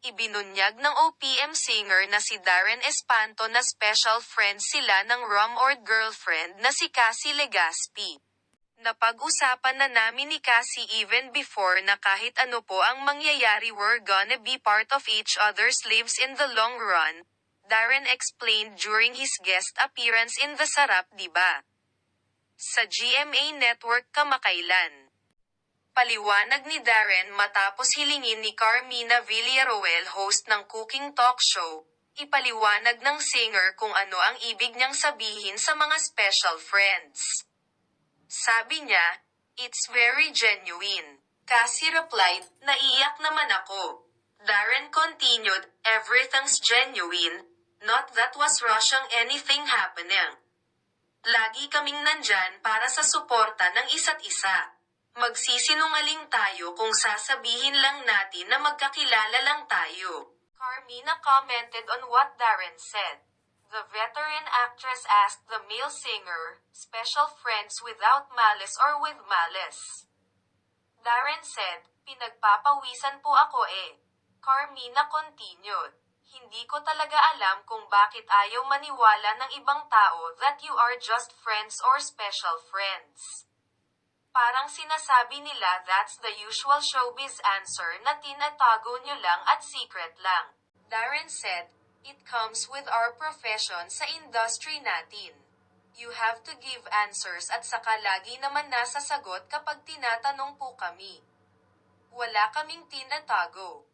Ibinunyag ng OPM singer na si Darren Espanto na special friend sila ng rumored girlfriend na si Cassie Legaspi. Napag-usapan na namin ni Cassie even before na kahit ano po ang mangyayari, we're gonna be part of each other's lives in the long run, Darren explained during his guest appearance in The Sarap Diba sa GMA Network kamakailan. Paliwanag ni Darren matapos hilingin ni Carmina Villaruel, host ng cooking talk show, ipaliwanag ng singer kung ano ang ibig niyang sabihin sa mga special friends. Sabi niya, "It's very genuine." Cassie replied, "Naiiyak naman ako." Darren continued, "Everything's genuine, not that was rushing anything happening. Lagi kaming nandyan para sa suporta ng isa't isa. Magsisinungaling tayo kung sasabihin lang natin na magkakilala lang tayo." Carmina commented on what Darren said. The veteran actress asked the male singer, "Special friends without malice or with malice?" Darren said, "Pinagpapawisan po ako eh." Carmina continued, "Hindi ko talaga alam kung bakit ayaw maniwala ng ibang tao that you are just friends or special friends. Parang sinasabi nila that's the usual showbiz answer na tinatago nyo lang at secret lang." Darren said, "It comes with our profession sa industry natin. You have to give answers at saka lagi naman nasa sagot kapag tinatanong po kami. Wala kaming tinatago."